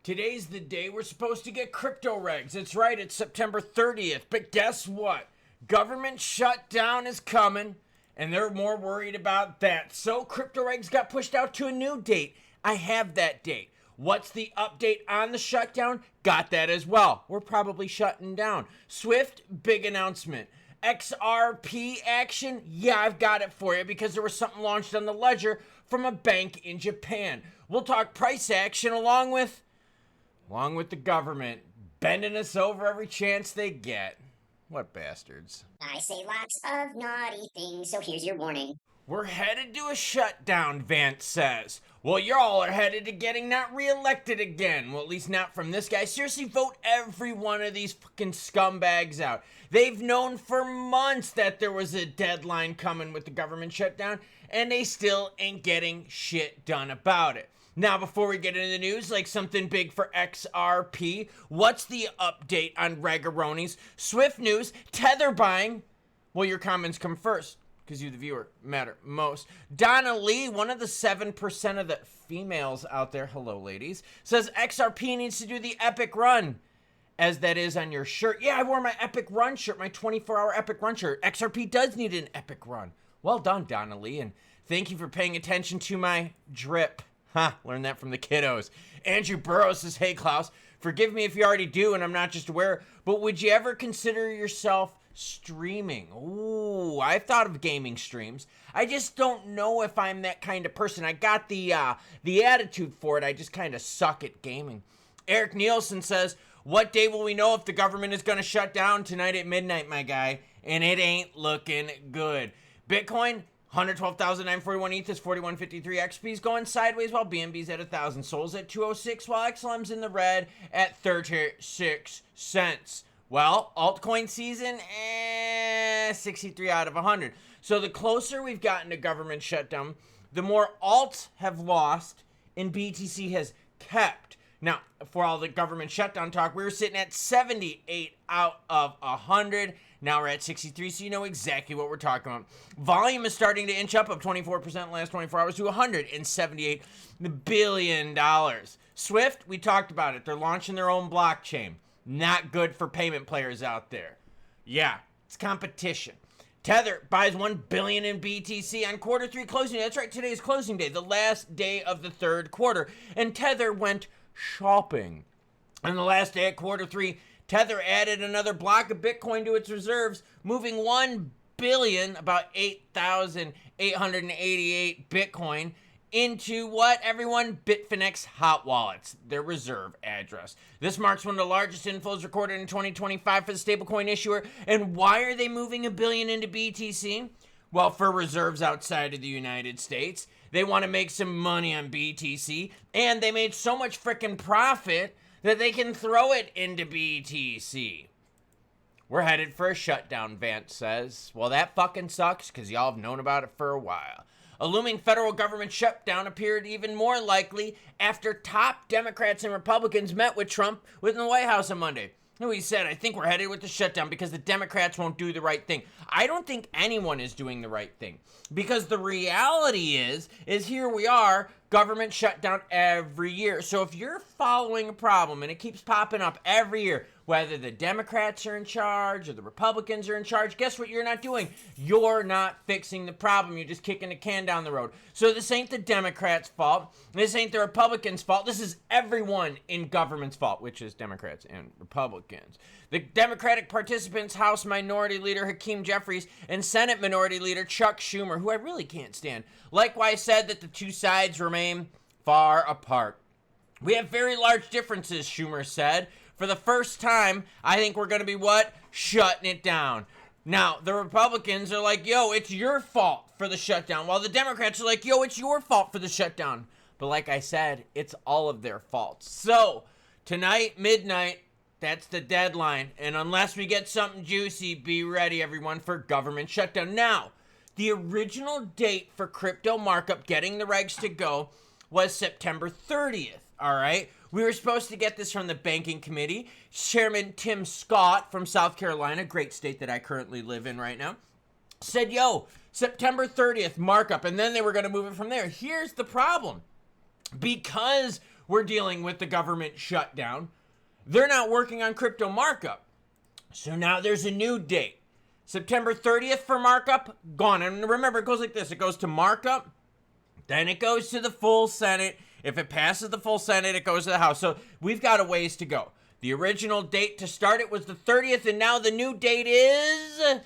Today's the day we're supposed to get crypto regs. It's right, it's September 30th. But guess what? Government shutdown is coming, and they're more worried about that. So crypto regs got pushed out to a new date. I have that date. What's the update on the shutdown? Got that as well. We're probably shutting down. Swift, big announcement. XRP action? Yeah, I've got it for you because there was something launched on the ledger from a bank in Japan. We'll talk price action along with the government bending us over every chance they get. What bastards. I say lots of naughty things, so here's your warning. We're headed to a shutdown, Vance says. Well, y'all are headed to getting not reelected again. Well, at least not from this guy. Seriously, vote every one of these fucking scumbags out. They've known for months that there was a deadline coming with the government shutdown, and they still ain't getting shit done about it. Now, before we get into the news, like something big for XRP, what's the update on Regaronis? Swift news, Tether buying. Well, your comments come first, because you, the viewer, matter most. Donna Lee, one of the 7% of the females out there, hello ladies, says XRP needs to do the epic run, as that is on your shirt. Yeah, I wore my epic run shirt, my 24-hour epic run shirt. XRP does need an epic run. Well done, Donna Lee, and thank you for paying attention to my drip. Learned that from the kiddos. Andrew Burrows says, hey, Klaus, forgive me if you already do and I'm not just aware, but would you ever consider yourself streaming? Ooh, I've thought of gaming streams. I just don't know if I'm that kind of person. I got the attitude for it. I just kind of suck at gaming. Eric Nielsen says, what day will we know if the government is going to shut down? Tonight at midnight, my guy, and it ain't looking good. Bitcoin, 112,941 ETH is 4153. XP's going sideways while BNB's at 1,000. Sol's at 206 while XLM's in the red at 36 cents. Well, altcoin season, 63 out of 100. So the closer we've gotten to government shutdown, the more alts have lost and BTC has kept. Now, for all the government shutdown talk, we were sitting at 78 out of 100. Now we're at 63, so you know exactly what we're talking about. Volume is starting to inch up 24% in the last 24 hours to $178 billion. Swift, we talked about it. They're launching their own blockchain. Not good for payment players out there. Yeah, it's competition. Tether buys $1 billion in BTC on quarter 3 closing day. That's right, today's closing day, the last day of the third quarter. And Tether went shopping. On the last day of quarter 3, Tether added another block of Bitcoin to its reserves, moving 1 billion, about 8,888 Bitcoin, into what, everyone? Bitfinex hot wallets, their reserve address. This marks one of the largest inflows recorded in 2025 for the stablecoin issuer. And why are they moving $1 billion into BTC? Well, for reserves outside of the United States. They want to make some money on BTC, and they made so much freaking profit that they can throw it into BTC. We're headed for a shutdown, Vance says. Well, that fucking sucks, because y'all have known about it for a while. A looming federal government shutdown appeared even more likely after top Democrats and Republicans met with Trump within the White House on Monday. He said, I think we're headed with the shutdown because the Democrats won't do the right thing. I don't think anyone is doing the right thing, because the reality is here we are, government shutdown every year. So if you're following a problem and it keeps popping up every year, whether the Democrats are in charge or the Republicans are in charge, guess what you're not doing? You're not fixing the problem. You're just kicking the can down the road. So this ain't the Democrats' fault. This ain't the Republicans' fault. This is everyone in government's fault, which is Democrats and Republicans. The Democratic participants, House Minority Leader Hakeem Jeffries and Senate Minority Leader Chuck Schumer, who I really can't stand, likewise said that the two sides remain far apart. We have very large differences, Schumer said. For the first time, I think we're going to be what? Shutting it down. Now, the Republicans are like, yo, it's your fault for the shutdown. While the Democrats are like, yo, it's your fault for the shutdown. But like I said, it's all of their faults. So, tonight, midnight, that's the deadline. And unless we get something juicy, be ready, everyone, for government shutdown. Now, the original date for crypto markup getting the regs to go was September 30th, all right? We were supposed to get this from the banking committee. Chairman Tim Scott from South Carolina, great state that I currently live in right now, said, yo, September 30th markup, and then they were going to move it from there. Here's the problem. Because we're dealing with the government shutdown. They're not working on crypto markup. So now there's a new date. September 30th for markup, gone. And remember, it goes like this. It goes to markup, then it goes to the full Senate. If it passes the full Senate, it goes to the House. So we've got a ways to go. The original date to start it was the 30th, and now the new date is...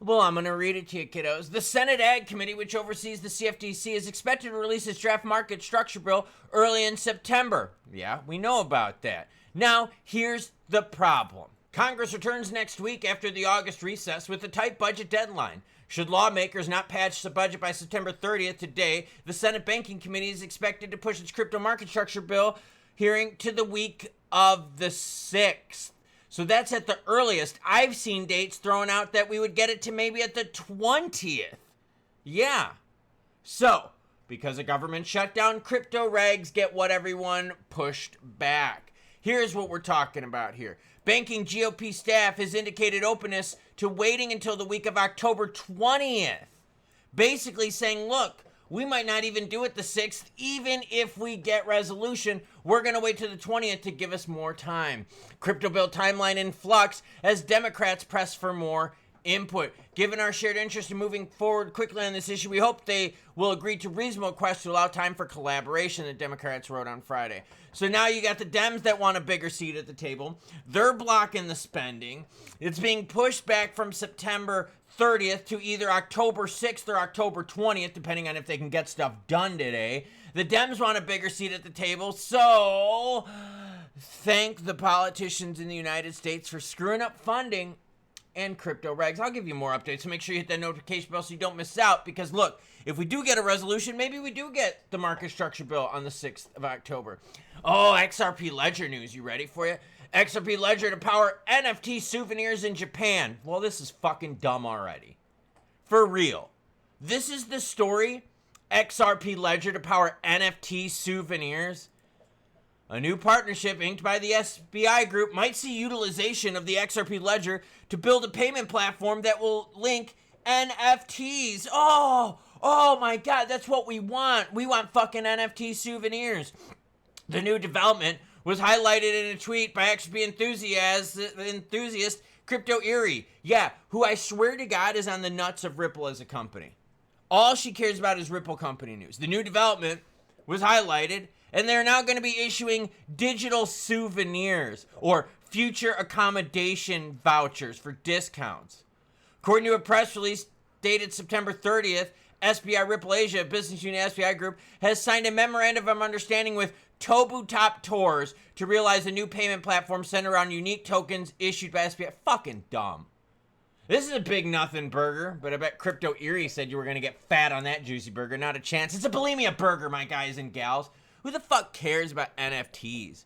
Well, I'm going to read it to you, kiddos. The Senate Ag Committee, which oversees the CFTC, is expected to release its draft market structure bill early in September. Yeah, we know about that. Now, here's the problem. Congress returns next week after the August recess with a tight budget deadline. Should lawmakers not patch the budget by September 30th today, the Senate Banking Committee is expected to push its crypto market structure bill hearing to the week of the 6th. So that's at the earliest. I've seen dates thrown out that we would get it to maybe at the 20th. Yeah. So, because of government shutdown, crypto regs get what everyone pushed back. Here's what we're talking about here. Banking GOP staff has indicated openness to waiting until the week of October 20th. Basically saying, look, we might not even do it the 6th, even if we get resolution. We're going to wait till the 20th to give us more time. Crypto bill timeline in flux as Democrats press for more input. Given our shared interest in moving forward quickly on this issue, we hope they will agree to reasonable requests to allow time for collaboration, the Democrats wrote on Friday. So now you got the Dems that want a bigger seat at the table. They're blocking the spending. It's being pushed back from September 30th to either October 6th or October 20th, depending on if they can get stuff done today. The Dems want a bigger seat at the table, so thank the politicians in the United States for screwing up funding and crypto regs. I'll give you more updates, so make sure you hit that notification bell so you don't miss out, because look, if we do get a resolution, maybe we do get the market structure bill on the 6th of October. Oh, XRP Ledger news. You ready for you? XRP Ledger to power NFT souvenirs in Japan. Well, this is fucking dumb already. For real. This is the story. XRP Ledger to power NFT souvenirs. A new partnership inked by the SBI Group might see utilization of the XRP Ledger to build a payment platform that will link NFTs. Oh my God, that's what we want. We want fucking NFT souvenirs. The new development was highlighted in a tweet by XRP enthusiast Crypto Eerie. Yeah, who I swear to God is on the nuts of Ripple as a company. All she cares about is Ripple company news. The new development was highlighted, and they're now going to be issuing digital souvenirs or future accommodation vouchers for discounts. According to a press release dated September 30th, SBI Ripple Asia, business unit SBI Group, has signed a memorandum of understanding with Tobu Top Tours to realize a new payment platform centered around unique tokens issued by SBI. Fucking dumb. This is a big nothing burger, but I bet Crypto Eerie said you were going to get fat on that juicy burger. Not a chance. It's a bulimia burger, my guys and gals. Who the fuck cares about NFTs?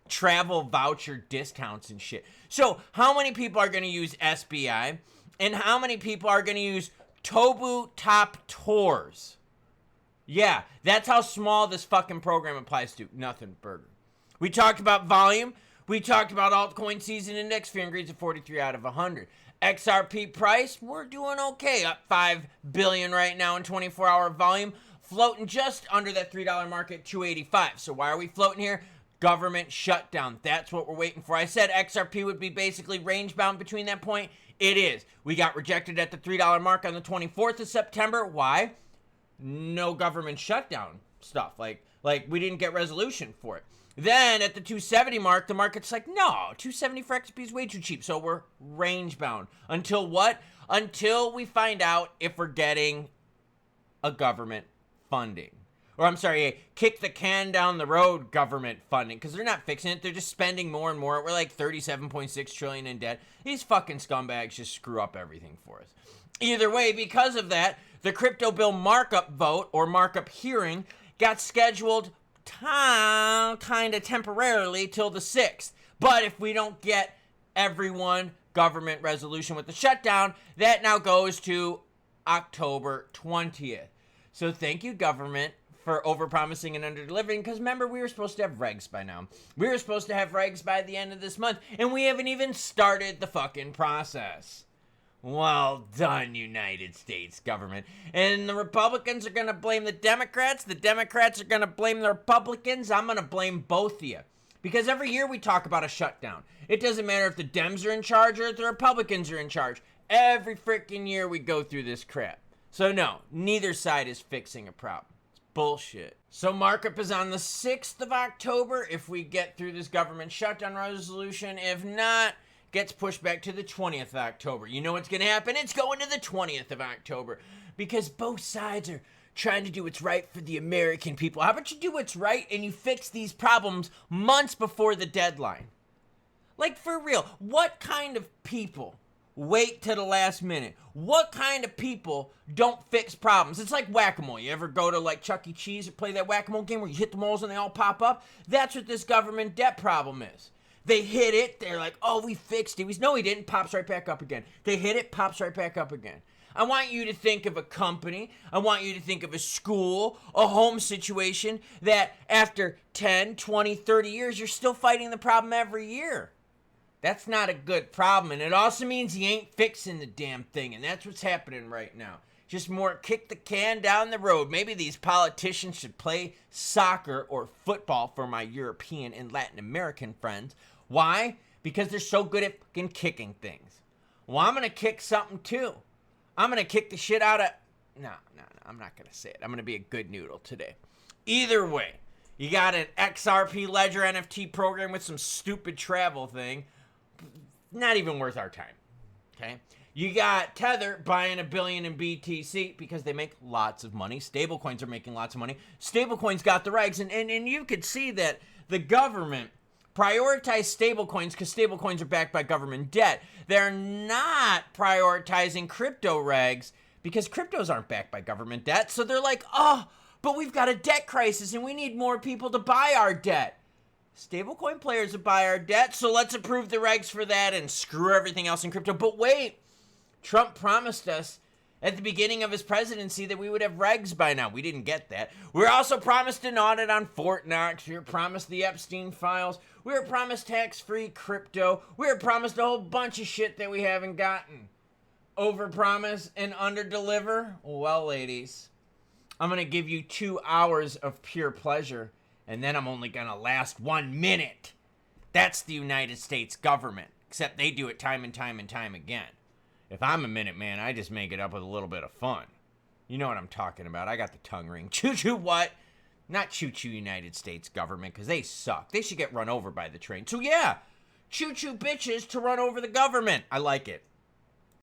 Travel voucher discounts and shit. So how many people are going to use SBI? And how many people are going to use Tobu Top Tours? Yeah, that's how small this fucking program applies to. Nothing burger. We talked about volume. We talked about altcoin season index. Fear and greed's at 43 out of 100. XRP price, we're doing okay. Up 5 billion right now in 24-hour volume. Floating just under that $3 mark at 285. So why are we floating here? Government shutdown. That's what we're waiting for. I said XRP would be basically range bound between that point. It is. We got rejected at the $3 mark on the 24th of September. Why? No government shutdown stuff. Like we didn't get resolution for it. Then at the 270 mark, the market's like, no, 270 for XRP is way too cheap. So we're range bound. Until what? Until we find out if we're getting a government funding. Or I'm sorry, a kick the can down the road government funding. Because they're not fixing it. They're just spending more and more. We're like 37.6 trillion in debt. These fucking scumbags just screw up everything for us. Either way, because of that, the crypto bill markup vote or markup hearing got scheduled kind of temporarily till the 6th. But if we don't get everyone government resolution with the shutdown, that now goes to October 20th. So thank you, government, for overpromising and underdelivering, because remember, we were supposed to have regs by now. We were supposed to have regs by the end of this month, and we haven't even started the fucking process. Well done, United States government. And the Republicans are going to blame the Democrats are going to blame the Republicans. I'm going to blame both of you. Because every year we talk about a shutdown. It doesn't matter if the Dems are in charge or if the Republicans are in charge. Every freaking year we go through this crap. So no, neither side is fixing a problem. It's bullshit. So markup is on the 6th of October if we get through this government shutdown resolution. If not, gets pushed back to the 20th of October. You know what's going to happen? It's going to the 20th of October because both sides are trying to do what's right for the American people. How about you do what's right and you fix these problems months before the deadline? Like, for real, what kind of people wait to the last minute? What kind of people don't fix problems? It's like whack-a-mole. You ever go to like Chuck E. Cheese or play that whack-a-mole game where you hit the moles and they all pop up? That's what this government debt problem is. They hit it, they're like, oh, we fixed it. No, we didn't. Pops right back up again. They hit it, pops right back up again. I want you to think of a company. I want you to think of a school, a home situation that after 10, 20, 30 years, you're still fighting the problem every year. That's not a good problem, and it also means you ain't fixing the damn thing, and that's what's happening right now. Just more kick the can down the road. Maybe these politicians should play soccer or football for my European and Latin American friends. Why? Because they're so good at fucking kicking things. Well, I'm going to kick something too. I'm going to kick the shit out of... No, I'm not going to say it. I'm going to be a good noodle today. Either way, you got an XRP Ledger NFT program with some stupid travel thing. Not even worth our time. Okay? You got Tether buying $1 billion in BTC because they make lots of money. Stablecoins are making lots of money. Stablecoins got the regs. And you could see that the government prioritize stablecoins because stablecoins are backed by government debt. They're not prioritizing crypto regs because cryptos aren't backed by government debt. So they're like, oh, but we've got a debt crisis and we need more people to buy our debt. Stablecoin players will buy our debt, so let's approve the regs for that and screw everything else in crypto. But wait, Trump promised us at the beginning of his presidency that we would have regs by now. We didn't get that. We were also promised an audit on Fort Knox. We were promised the Epstein files. We were promised tax-free crypto. We were promised a whole bunch of shit that we haven't gotten. Overpromise and underdeliver? Well, ladies, I'm going to give you 2 hours of pure pleasure, and then I'm only going to last 1 minute. That's the United States government, except they do it time and time and time again. If I'm a minute man, I just make it up with a little bit of fun. You know what I'm talking about. I got the tongue ring. Choo-choo what? Not choo-choo United States government, because they suck. They should get run over by the train. So yeah, choo-choo bitches to run over the government. I like it.